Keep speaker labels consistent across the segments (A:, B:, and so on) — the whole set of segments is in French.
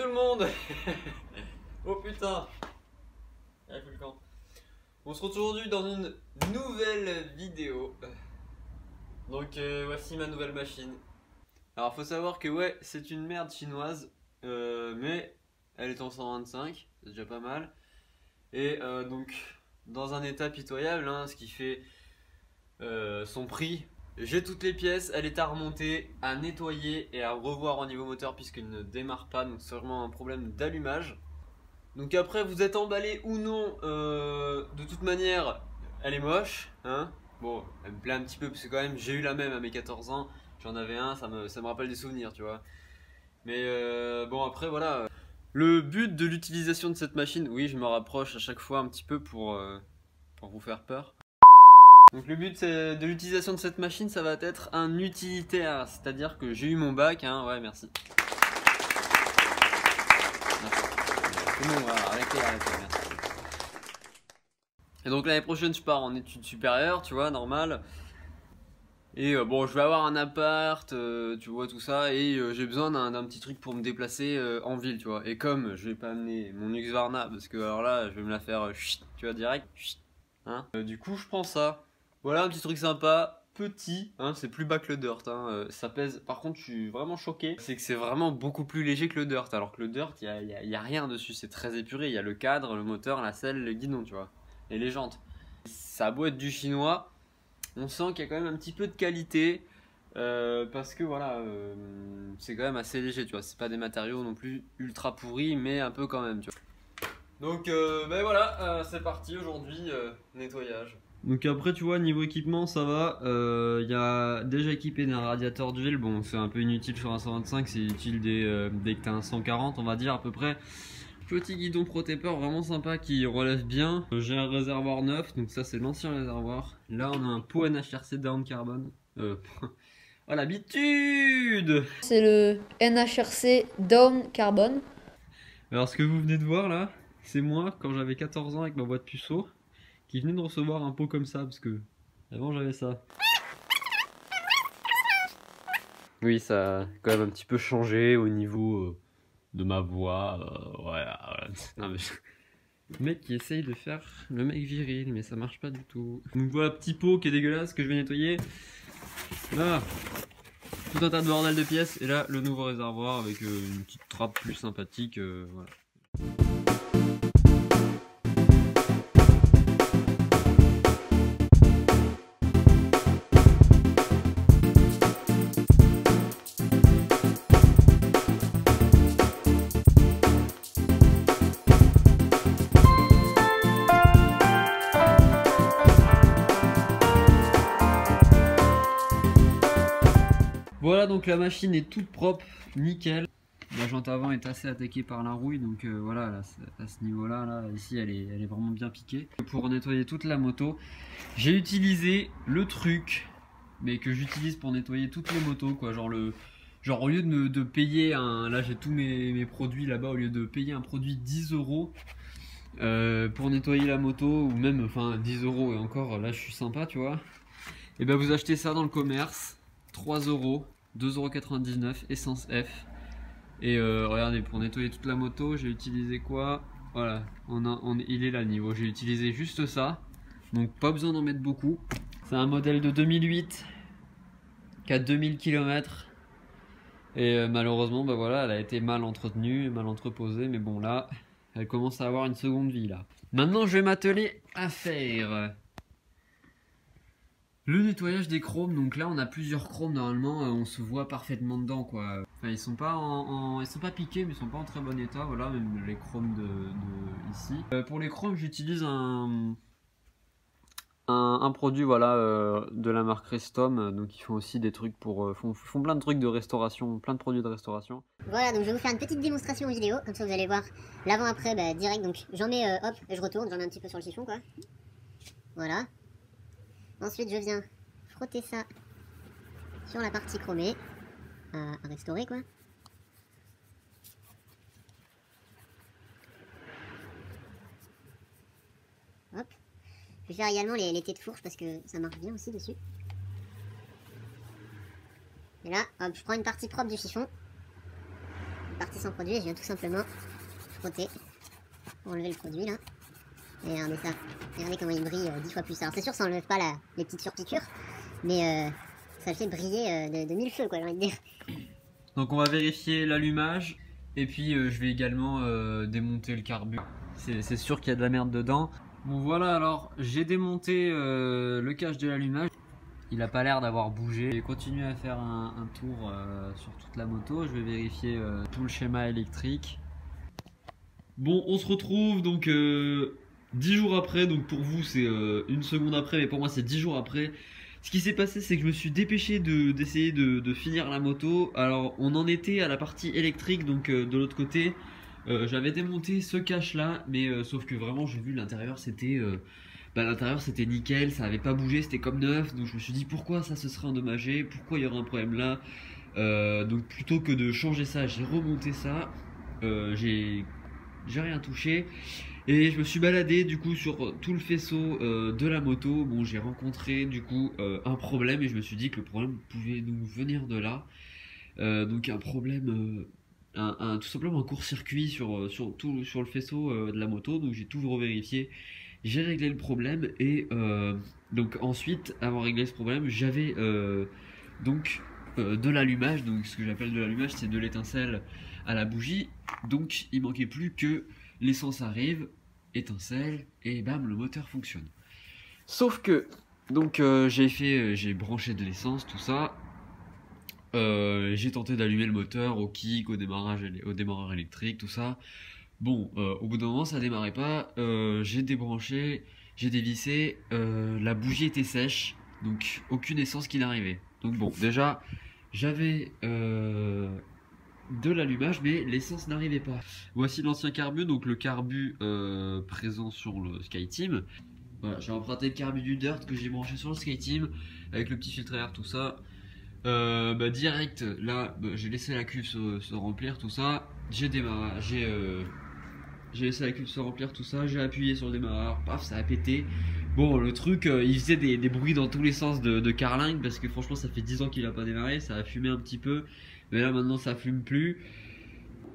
A: tout le monde. Oh putain. Allez, fous le camp. On se retrouve aujourd'hui dans une nouvelle vidéo. Donc voici ma nouvelle machine. Alors faut savoir que ouais, c'est une merde chinoise, mais elle est en 125, c'est déjà pas mal. Et donc dans un état pitoyable, hein, ce qui fait son prix. J'ai toutes les pièces, elle est à remonter, à nettoyer et à revoir au niveau moteur puisqu'il ne démarre pas, donc c'est vraiment un problème d'allumage. Donc après vous êtes emballé ou non, de toute manière elle est moche, hein. Bon, elle me plaît un petit peu parce que quand même j'ai eu la même à mes 14 ans, j'en avais un, ça me rappelle des souvenirs, tu vois. Mais bon après voilà. Le but de l'utilisation de cette machine, oui je me rapproche à chaque fois un petit peu pour vous faire peur. Donc le but de l'utilisation de cette machine, ça va être un utilitaire, c'est-à-dire que j'ai eu mon bac, hein, ouais merci. C'est bon, voilà, arrêtez, merci. Et donc l'année prochaine je pars en études supérieures, tu vois, normal. Et bon, je vais avoir un appart, tu vois, tout ça, et j'ai besoin d'un petit truc pour me déplacer en ville, tu vois. Et comme je vais pas amener mon Husqvarna, parce que alors là, je vais me la faire, tu vois, direct, hein. Du coup, je prends ça. Voilà, un petit truc sympa, petit, hein, c'est plus bas que le dirt, hein, ça pèse. Par contre, je suis vraiment choqué, c'est que c'est vraiment beaucoup plus léger que le dirt, alors que le dirt, il y a rien dessus, c'est très épuré, il y a le cadre, le moteur, la selle, le guidon, tu vois, et les jantes. Ça a beau être du chinois, on sent qu'il y a quand même un petit peu de qualité, parce que voilà, c'est quand même assez léger, tu vois, c'est pas des matériaux non plus ultra pourris, mais un peu quand même, tu vois. Donc ben voilà, c'est parti aujourd'hui, nettoyage. Donc après tu vois niveau équipement ça va, il y a déjà équipé d'un radiateur d'huile, bon c'est un peu inutile sur un 125, c'est utile dès que tu as un 140 on va dire à peu près. Petit guidon protépeur vraiment sympa qui relève bien. J'ai un réservoir neuf, donc ça c'est l'ancien réservoir. Là on a un pot NHRC down carbone. Oh l'habitude.
B: C'est le NHRC Down Carbone.
A: Alors ce que vous venez de voir là, c'est moi quand j'avais 14 ans avec ma boîte puceau qui venait de recevoir un pot comme ça parce que avant j'avais ça. Oui, ça a quand même un petit peu changé au niveau de ma voix. Voilà. Non, mais... Le mec qui essaye de faire le mec viril, mais ça marche pas du tout. Donc voilà, petit pot qui est dégueulasse que je vais nettoyer. Là, tout un tas de bordel de pièces. Et là, le nouveau réservoir avec une petite trappe plus sympathique. Voilà. Voilà, donc la machine est toute propre, nickel. La jante avant est assez attaquée par la rouille, donc voilà, là, à ce niveau-là, là, ici, elle est vraiment bien piquée. Pour nettoyer toute la moto, j'ai utilisé le truc, mais que j'utilise pour nettoyer toutes les motos, quoi. Genre au lieu de payer là j'ai tous mes produits là-bas, au lieu de payer un produit 10 € pour nettoyer la moto, ou même, enfin 10 € et encore, là je suis sympa, tu vois. Et ben vous achetez ça dans le commerce, 3 €. 2,99 € essence F. Et regardez, pour nettoyer toute la moto j'ai utilisé quoi? Voilà, il est là le niveau, j'ai utilisé juste ça, donc pas besoin d'en mettre beaucoup. C'est un modèle de 2008 qui a 2000 km et malheureusement bah voilà, elle a été mal entretenue, mal entreposée, mais bon là elle commence à avoir une seconde vie là. Maintenant je vais m'atteler à faire le nettoyage des chromes. Donc là on a plusieurs chromes, normalement on se voit parfaitement dedans quoi. Enfin ils sont pas ils sont pas piqués, mais ils sont pas en très bon état. Voilà, même les chromes de ici. Pour les chromes j'utilise un produit voilà, de la marque Restom. Donc ils font aussi des trucs pour font plein de trucs de restauration, plein de produits de restauration.
C: Voilà, donc je vais vous faire une petite démonstration vidéo, comme ça vous allez voir l'avant-après bah, direct. Donc j'en mets, hop, je retourne, j'en mets un petit peu sur le chiffon quoi. Voilà. Ensuite je viens frotter ça sur la partie chromée à restaurer quoi. Hop. Je vais faire également les têtes de fourche parce que ça marche bien aussi dessus. Et là, hop, je prends une partie propre du chiffon. partie sans produit et je viens tout simplement frotter pour enlever le produit là. Et regardez ça, regardez comment il brille 10 fois plus. Alors c'est sûr ça enlève pas les petites surpiqûres, mais ça le fait briller de mille feux quoi, j'ai envie de dire.
A: Donc on va vérifier l'allumage et puis je vais également démonter le carbu. C'est sûr qu'il y a de la merde dedans. Bon voilà, alors j'ai démonté le cache de l'allumage. Il n'a pas l'air d'avoir bougé. Je vais continuer à faire un tour sur toute la moto. Je vais vérifier tout le schéma électrique. Bon, on se retrouve donc 10 jours après. Donc pour vous c'est une seconde après, mais pour moi c'est 10 jours après. Ce qui s'est passé, c'est que je me suis dépêché d'essayer de finir la moto. Alors on en était à la partie électrique, donc de l'autre côté. J'avais démonté ce cache là, mais sauf que vraiment j'ai vu l'intérieur c'était nickel, ça avait pas bougé, c'était comme neuf. Donc je me suis dit pourquoi ça se serait endommagé, pourquoi il y aurait un problème là. Donc plutôt que de changer ça, j'ai remonté ça, j'ai rien touché. Et je me suis baladé du coup sur tout le faisceau de la moto. Bon, j'ai rencontré du coup un problème et je me suis dit que le problème pouvait donc venir de là. Donc un problème, tout simplement un court-circuit sur le faisceau de la moto. Donc j'ai tout revérifié, j'ai réglé le problème et donc ensuite, avoir réglé ce problème, j'avais donc de l'allumage. Donc ce que j'appelle de l'allumage, c'est de l'étincelle à la bougie. Donc il manquait plus que l'essence arrive, étincelle et bam, le moteur fonctionne. Sauf que donc j'ai branché de l'essence, tout ça. J'ai tenté d'allumer le moteur au kick, au démarreur électrique, tout ça. Bon, au bout d'un moment ça démarrait pas. J'ai débranché, j'ai dévissé, la bougie était sèche, donc aucune essence qui n'arrivait. Donc bon, déjà j'avais de l'allumage, mais l'essence n'arrivait pas. Voici l'ancien carbu, donc le carbu présent sur le SkyTeam. Voilà, j'ai emprunté le carbu du Dirt que j'ai branché sur le SkyTeam avec le petit filtre air, tout ça. Direct, là, j'ai laissé la cuve se remplir, tout ça. J'ai laissé la cuve se remplir, tout ça. J'ai appuyé sur le démarreur, paf, ça a pété. Bon, le truc, il faisait des bruits dans tous les sens de carlingue parce que franchement, ça fait 10 ans qu'il a pas démarré, ça a fumé un petit peu. Mais là maintenant ça fume plus.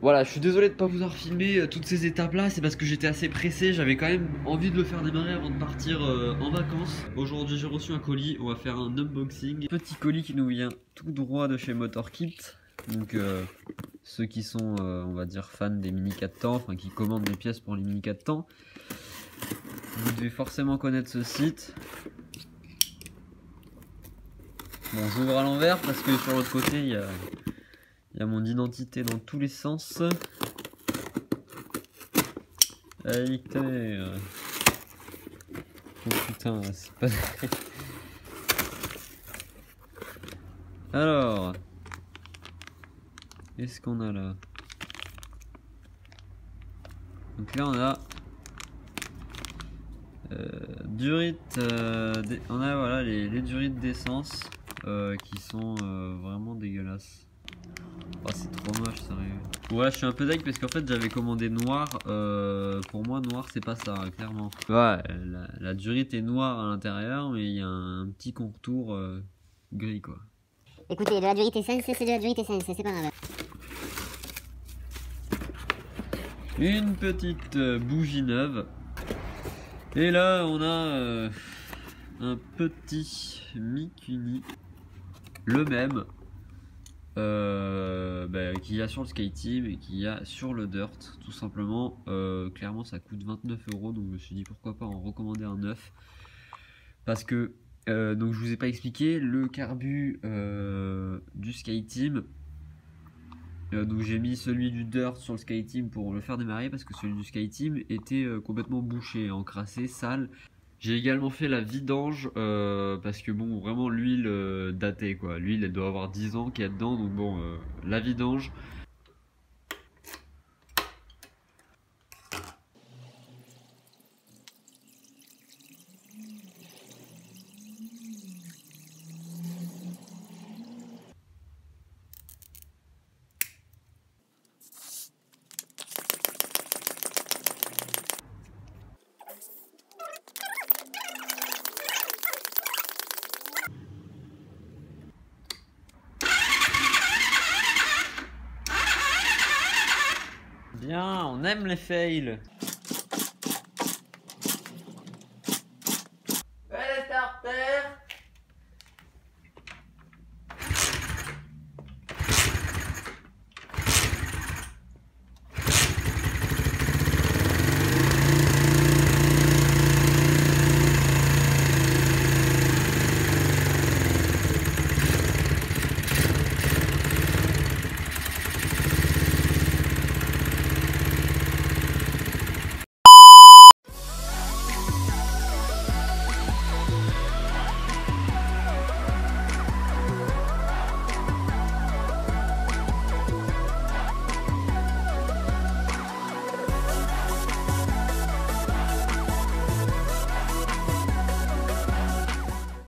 A: Voilà, je suis désolé de ne pas vous avoir filmé toutes ces étapes là, c'est parce que j'étais assez pressé, j'avais quand même envie de le faire démarrer avant de partir en vacances. Aujourd'hui j'ai reçu un colis, on va faire un unboxing. Petit colis qui nous vient tout droit de chez MotorKit. Donc ceux qui sont on va dire fans des mini 4 temps, enfin qui commandent des pièces pour les mini 4 temps, vous devez forcément connaître ce site. Bon, j'ouvre à l'envers parce que sur l'autre côté il y a mon identité dans tous les sens. Allez, oh putain, c'est pas... Alors, qu'est-ce qu'on a là? Donc là on a durites, on a voilà les durites d'essence qui sont vraiment dégueulasses. Oh, c'est trop moche, sérieux. Ouais, je suis un peu deg parce qu'en fait j'avais commandé noir. Pour moi, noir c'est pas ça, clairement. Ouais, la durite est noire à l'intérieur, mais il y a un petit contour gris quoi.
C: Écoutez, de la durite essence, c'est de la durite essence, c'est pas grave.
A: Une petite bougie neuve. Et là, on a un petit Mikuni, le même. Qu'il y a sur le SkyTeam et qu'il y a sur le Dirt, tout simplement. Clairement ça coûte 29 €, donc je me suis dit pourquoi pas en recommander un neuf, parce que donc je vous ai pas expliqué le carbu du SkyTeam. Donc j'ai mis celui du Dirt sur le SkyTeam pour le faire démarrer parce que celui du SkyTeam était complètement bouché, encrassé, sale. J'ai également fait la vidange parce que bon, vraiment l'huile datée quoi. L'huile elle doit avoir 10 ans qu'il y a dedans, donc bon, la vidange. Bien, on aime les fails.